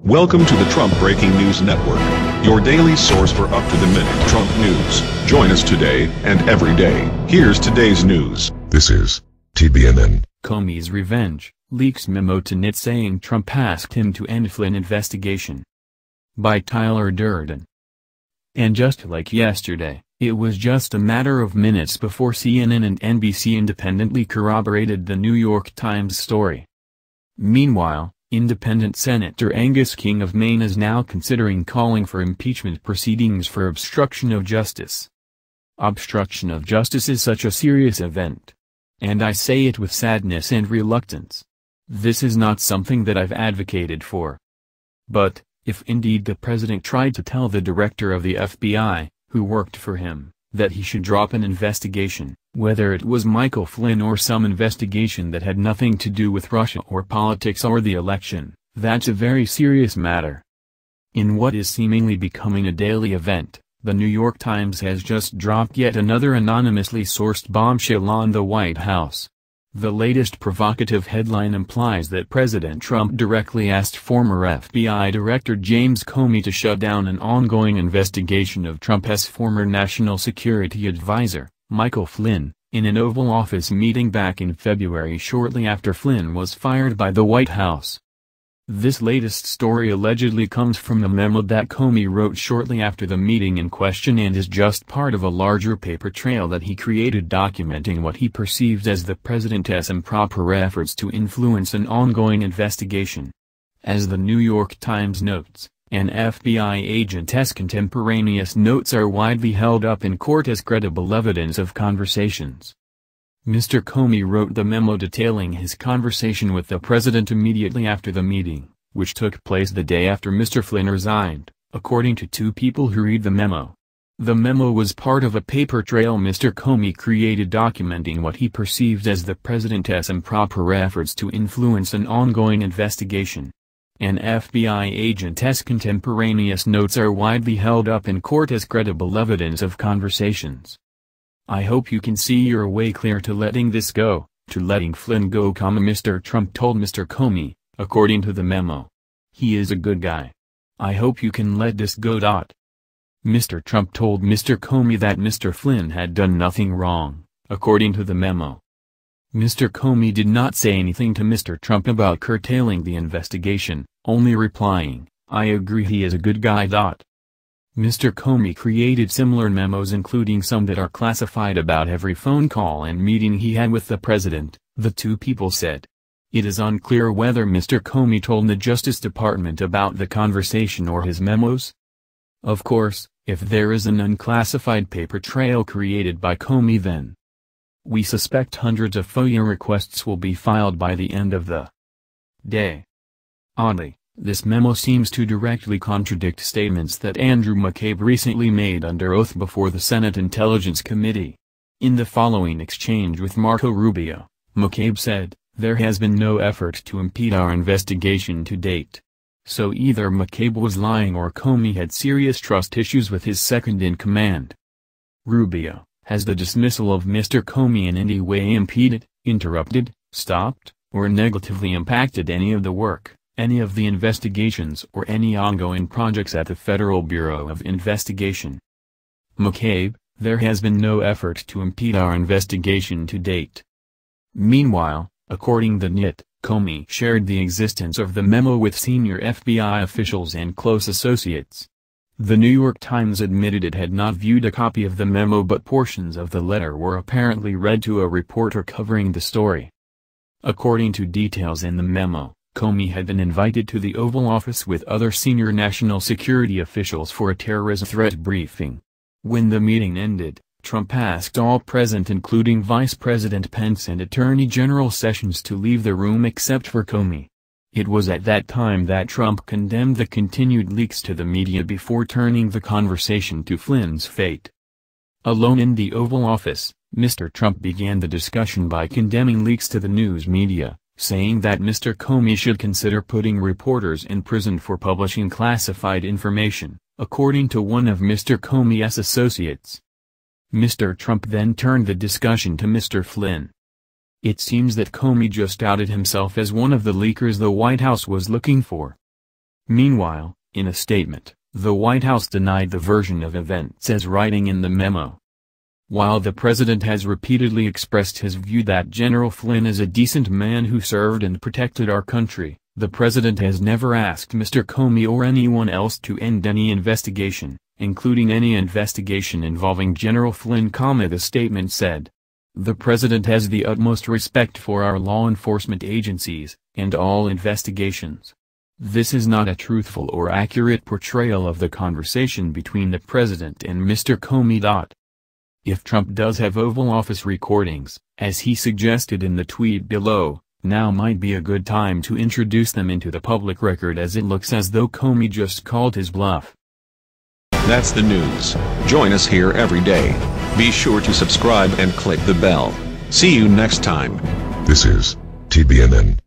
Welcome to the Trump Breaking News Network, your daily source for up-to-the-minute Trump news. Join us today and every day. Here's today's news. This is TBNN. Comey's revenge, leaks memo to NYT saying Trump asked him to end Flynn investigation. By Tyler Durden. And just like yesterday, it was just a matter of minutes before CNN and NBC independently corroborated the New York Times story. Meanwhile, Independent Senator Angus of Maine is now considering calling for impeachment proceedings for obstruction of justice. Obstruction of justice is such a serious event. And I say it with sadness and reluctance. This is not something that I've advocated for. But, if indeed the president tried to tell the director of the FBI, who worked for him, that he should drop an investigation, whether it was Michael Flynn or some investigation that had nothing to do with Russia or politics or the election, that's a very serious matter. In what is seemingly becoming a daily event, the New York Times has just dropped yet another anonymously sourced bombshell on the White House. The latest provocative headline implies that President Trump directly asked former FBI Director James Comey to shut down an ongoing investigation of Trump's former national security advisor, Michael Flynn, in an Oval Office meeting back in February shortly after Flynn was fired by the White House. This latest story allegedly comes from the memo that Comey wrote shortly after the meeting in question and is just part of a larger paper trail that he created documenting what he perceives as the president's improper efforts to influence an ongoing investigation. As the New York Times notes, an FBI agent's contemporaneous notes are widely held up in court as credible evidence of conversations. Mr. Comey wrote the memo detailing his conversation with the president immediately after the meeting, which took place the day after Mr. Flynn resigned, according to two people who read the memo. The memo was part of a paper trail Mr. Comey created documenting what he perceived as the president's improper efforts to influence an ongoing investigation. An FBI agent's contemporaneous notes are widely held up in court as credible evidence of conversations. I hope you can see your way clear to letting this go, to letting Flynn go, Mr. Trump told Mr. Comey, according to the memo. He is a good guy. I hope you can let this go. Mr. Trump told Mr. Comey that Mr. Flynn had done nothing wrong, according to the memo. Mr. Comey did not say anything to Mr. Trump about curtailing the investigation, only replying, "I agree he is a good guy." Mr. Comey created similar memos including some that are classified about every phone call and meeting he had with the president, the two people said. It is unclear whether Mr. Comey told the Justice Department about the conversation or his memos. Of course, if there is an unclassified paper trail created by Comey, then we suspect hundreds of FOIA requests will be filed by the end of the day. Oddly, this memo seems to directly contradict statements that Andrew McCabe recently made under oath before the Senate Intelligence Committee. In the following exchange with Marco Rubio, McCabe said, "There has been no effort to impede our investigation to date." So either McCabe was lying or Comey had serious trust issues with his second-in-command. Rubio, has the dismissal of Mr. Comey in any way impeded, interrupted, stopped, or negatively impacted any of the work, any of the investigations or any ongoing projects at the Federal Bureau of Investigation? McCabe, there has been no effort to impede our investigation to date. Meanwhile, according to NYT, Comey shared the existence of the memo with senior FBI officials and close associates. The New York Times admitted it had not viewed a copy of the memo, but portions of the letter were apparently read to a reporter covering the story. According to details in the memo, Comey had been invited to the Oval Office with other senior national security officials for a terrorism threat briefing. When the meeting ended, Trump asked all present, including Vice President Pence and Attorney General Sessions, to leave the room except for Comey. It was at that time that Trump condemned the continued leaks to the media before turning the conversation to Flynn's fate. Alone in the Oval Office, Mr. Trump began the discussion by condemning leaks to the news media, saying that Mr. Comey should consider putting reporters in prison for publishing classified information, according to one of Mr. Comey's associates. Mr. Trump then turned the discussion to Mr. Flynn. It seems that Comey just outed himself as one of the leakers the White House was looking for. Meanwhile, in a statement, the White House denied the version of events as writing in the memo. While the president has repeatedly expressed his view that General Flynn is a decent man who served and protected our country, the president has never asked Mr. Comey or anyone else to end any investigation, including any investigation involving General Flynn, the statement said. The president has the utmost respect for our law enforcement agencies, and all investigations. This is not a truthful or accurate portrayal of the conversation between the president and Mr. Comey. If Trump does have Oval Office recordings, as he suggested in the tweet below, now might be a good time to introduce them into the public record, as it looks as though Comey just called his bluff. That's the news. Join us here every day. Be sure to subscribe and click the bell. See you next time. This is TBNN.